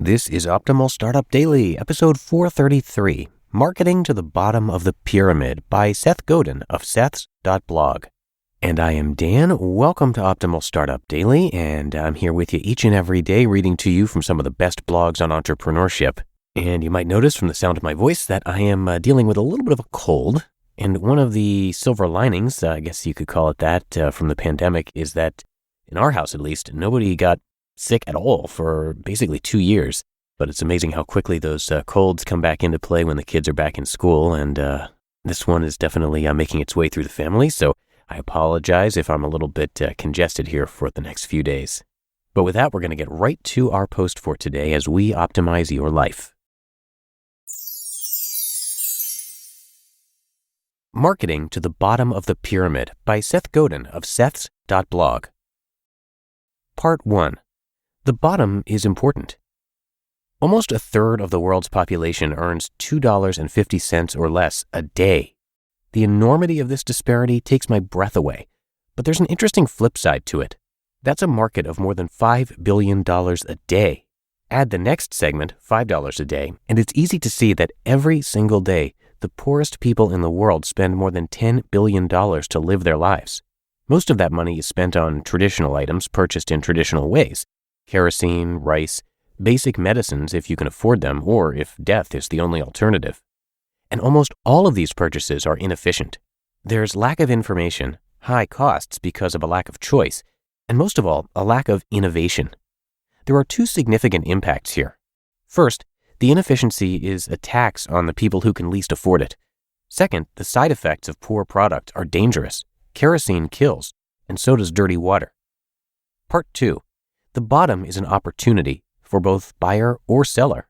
This is Optimal Startup Daily, episode 433, Marketing to the Bottom of the Pyramid by Seth Godin of seths.blog. And I am Dan. Welcome to Optimal Startup Daily, and I'm here with you each and every day reading to you from some of the best blogs on entrepreneurship. And you might notice from the sound of my voice that I am dealing with a little bit of a cold. And one of the silver linings, I guess you could call it that, from the pandemic is that, in our house at least, nobody got sick at all for basically 2 years. But it's amazing how quickly those colds come back into play when the kids are back in school. And this one is definitely making its way through the family. So I apologize if I'm a little bit congested here for the next few days. But with that, we're going to get right to our post for today as we optimize your life. Marketing to the Bottom of the Pyramid by Seth Godin of seths.blog. Part 1. The bottom is important. Almost a third of the world's population earns $2.50 or less a day. The enormity of this disparity takes my breath away, but there's an interesting flip side to it. That's a market of more than $5 billion a day. Add the next segment, $5 a day, and it's easy to see that every single day, the poorest people in the world spend more than $10 billion to live their lives. Most of that money is spent on traditional items purchased in traditional ways. Kerosene, rice, basic medicines if you can afford them or if death is the only alternative. And almost all of these purchases are inefficient. There's lack of information, high costs because of a lack of choice, and most of all, a lack of innovation. There are two significant impacts here. First, the inefficiency is a tax on the people who can least afford it. Second, the side effects of poor product are dangerous. Kerosene kills, and so does dirty water. Part 2. The bottom is an opportunity for both buyer or seller.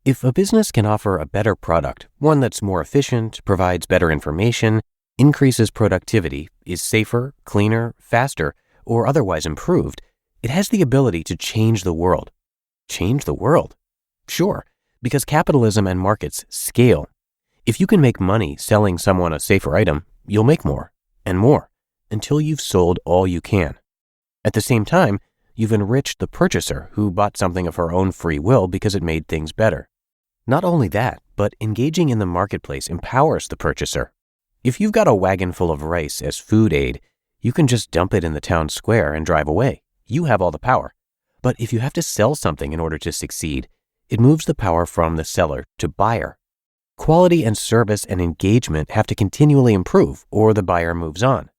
If a business can offer a better product, one that's more efficient, provides better information, increases productivity, is safer, cleaner, faster, or otherwise improved, it has the ability to change the world. Change the world? Sure, because capitalism and markets scale. If you can make money selling someone a safer item, you'll make more and more until you've sold all you can. At the same time, you've enriched the purchaser who bought something of her own free will because it made things better. Not only that, but engaging in the marketplace empowers the purchaser. If you've got a wagon full of rice as food aid, you can just dump it in the town square and drive away. You have all the power. But if you have to sell something in order to succeed, it moves the power from the seller to buyer. Quality and service and engagement have to continually improve, or the buyer moves on.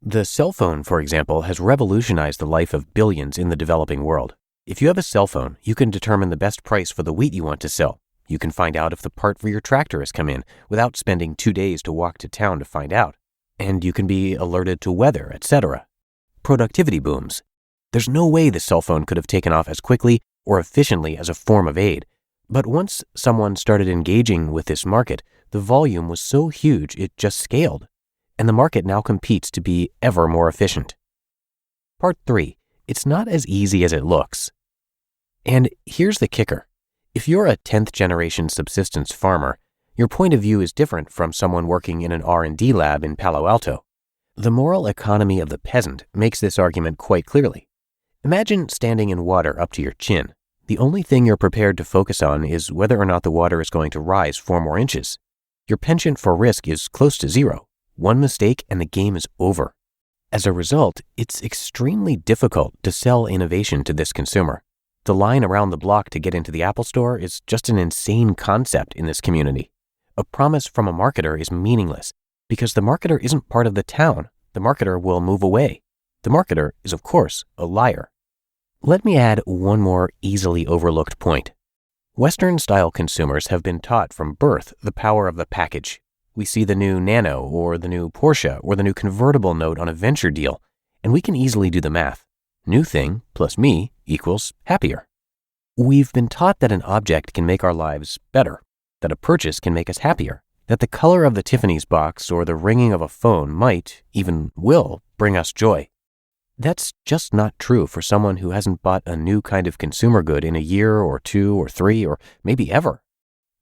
The cell phone, for example, has revolutionized the life of billions in the developing world. If you have a cell phone, you can determine the best price for the wheat you want to sell. You can find out if the part for your tractor has come in without spending 2 days to walk to town to find out. And you can be alerted to weather, etc. Productivity booms. There's no way the cell phone could have taken off as quickly or efficiently as a form of aid. But once someone started engaging with this market, the volume was so huge it just scaled. And the market now competes to be ever more efficient. Part 3. It's not as easy as it looks. And here's the kicker. If you're a 10th generation subsistence farmer, your point of view is different from someone working in an R&D lab in Palo Alto. The moral economy of the peasant makes this argument quite clearly. Imagine standing in water up to your chin. The only thing you're prepared to focus on is whether or not the water is going to rise 4 more inches. Your penchant for risk is close to zero. One mistake and the game is over. As a result, it's extremely difficult to sell innovation to this consumer. The line around the block to get into the Apple Store is just an insane concept in this community. A promise from a marketer is meaningless because the marketer isn't part of the town. The marketer will move away. The marketer is, of course, a liar. Let me add one more easily overlooked point. Western-style consumers have been taught from birth the power of the package. We see the new Nano or the new Porsche or the new convertible note on a venture deal, and we can easily do the math. New thing plus me equals happier. We've been taught that an object can make our lives better, that a purchase can make us happier, that the color of the Tiffany's box or the ringing of a phone might, even will, bring us joy. That's just not true for someone who hasn't bought a new kind of consumer good in a year or 2 or 3 or maybe ever.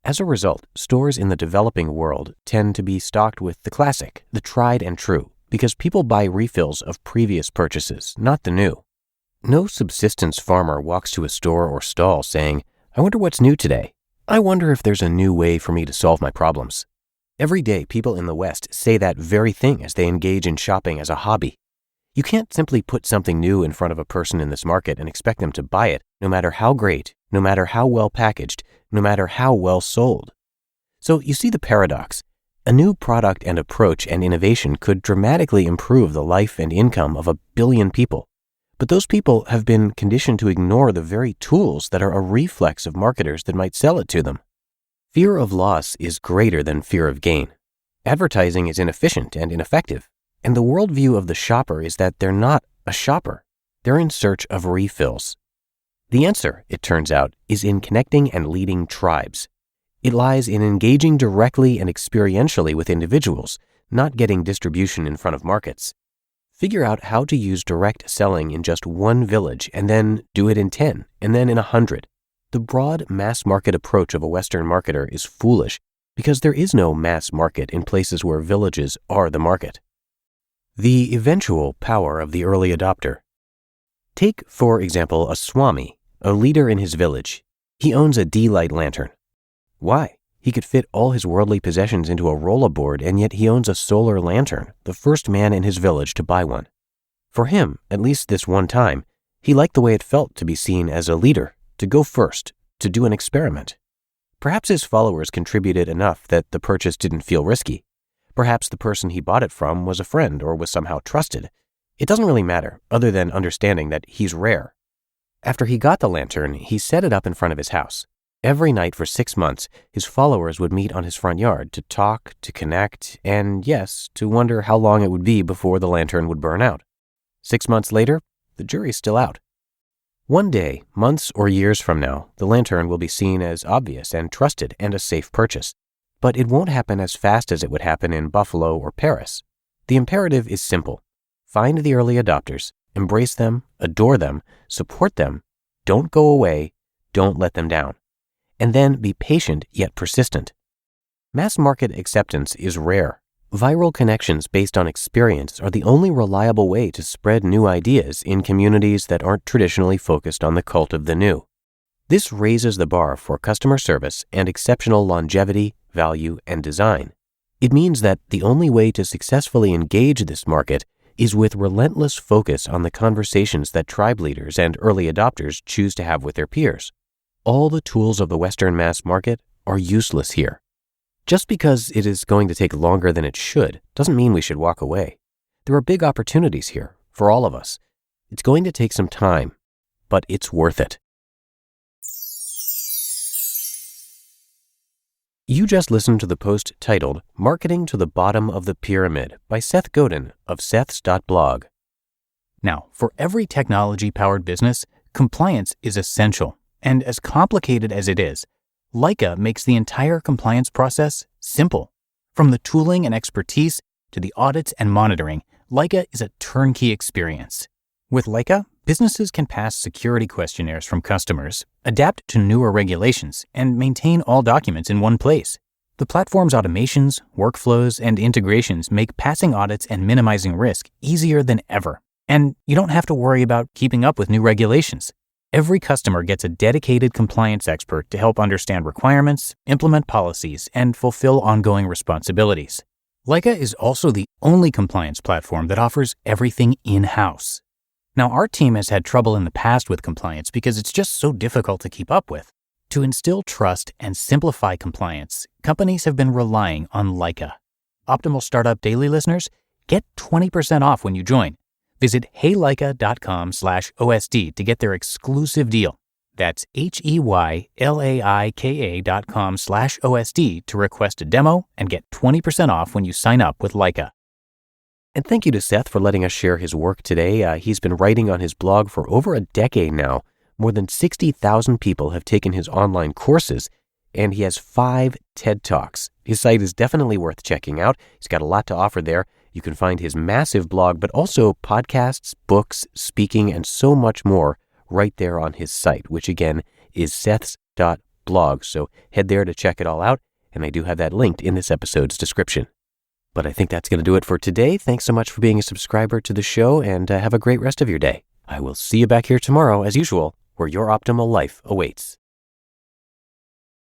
As a result, stores in the developing world tend to be stocked with the classic, the tried and true, because people buy refills of previous purchases, not the new. No subsistence farmer walks to a store or stall saying, I wonder what's new today. I wonder if there's a new way for me to solve my problems. Every day, people in the West say that very thing as they engage in shopping as a hobby. You can't simply put something new in front of a person in this market and expect them to buy it, no matter how great, no matter how well packaged, no matter how well sold. So you see the paradox. A new product and approach and innovation could dramatically improve the life and income of 1 billion people. But those people have been conditioned to ignore the very tools that are a reflex of marketers that might sell it to them. Fear of loss is greater than fear of gain. Advertising is inefficient and ineffective. And the worldview of the shopper is that they're not a shopper. They're in search of refills. The answer, it turns out, is in connecting and leading tribes. It lies in engaging directly and experientially with individuals, not getting distribution in front of markets. Figure out how to use direct selling in just one village and then do it in 10 and then in 100. The broad mass market approach of a Western marketer is foolish because there is no mass market in places where villages are the market. The eventual power of the early adopter. Take, for example, a Swami, a leader in his village. He owns a D-light lantern. Why? He could fit all his worldly possessions into a rollerboard, and yet he owns a solar lantern, the first man in his village to buy one. For him, at least this one time, he liked the way it felt to be seen as a leader, to go first, to do an experiment. Perhaps his followers contributed enough that the purchase didn't feel risky. Perhaps the person he bought it from was a friend or was somehow trusted. It doesn't really matter, other than understanding that he's rare. After he got the lantern, he set it up in front of his house. Every night for 6 months, his followers would meet on his front yard to talk, to connect, and yes, to wonder how long it would be before the lantern would burn out. 6 months later, the jury's still out. One day, months or years from now, the lantern will be seen as obvious and trusted and a safe purchase. But it won't happen as fast as it would happen in Buffalo or Paris. The imperative is simple. Find the early adopters, embrace them, adore them, support them, don't go away, don't let them down. And then be patient yet persistent. Mass market acceptance is rare. Viral connections based on experience are the only reliable way to spread new ideas in communities that aren't traditionally focused on the cult of the new. This raises the bar for customer service and exceptional longevity, value, and design. It means that the only way to successfully engage this market is with relentless focus on the conversations that tribe leaders and early adopters choose to have with their peers. All the tools of the Western mass market are useless here. Just because it is going to take longer than it should doesn't mean we should walk away. There are big opportunities here for all of us. It's going to take some time, but it's worth it. You just listened to the post titled Marketing to the Bottom of the Pyramid by Seth Godin of Seths.blog. Now, for every technology-powered business, compliance is essential. And as complicated as it is, Leica makes the entire compliance process simple. From the tooling and expertise to the audits and monitoring, Leica is a turnkey experience. With Leica, businesses can pass security questionnaires from customers, adapt to newer regulations, and maintain all documents in one place. The platform's automations, workflows, and integrations make passing audits and minimizing risk easier than ever. And you don't have to worry about keeping up with new regulations. Every customer gets a dedicated compliance expert to help understand requirements, implement policies, and fulfill ongoing responsibilities. Leica is also the only compliance platform that offers everything in-house. Now, our team has had trouble in the past with compliance because it's just so difficult to keep up with. To instill trust and simplify compliance, companies have been relying on Leica. Optimal Startup Daily listeners, get 20% off when you join. Visit heyleica.com/OSD to get their exclusive deal. That's HEYLAIKA.com/OSD to request a demo and get 20% off when you sign up with Leica. And thank you to Seth for letting us share his work today. He's been writing on his blog for over a decade now. More than 60,000 people have taken his online courses, and he has 5 TED Talks. His site is definitely worth checking out. He's got a lot to offer there. You can find his massive blog, but also podcasts, books, speaking, and so much more right there on his site, which again is Seths.blog. So head there to check it all out, and I do have that linked in this episode's description. But I think that's going to do it for today. Thanks so much for being a subscriber to the show, and have a great rest of your day. I will see you back here tomorrow, as usual, where your optimal life awaits.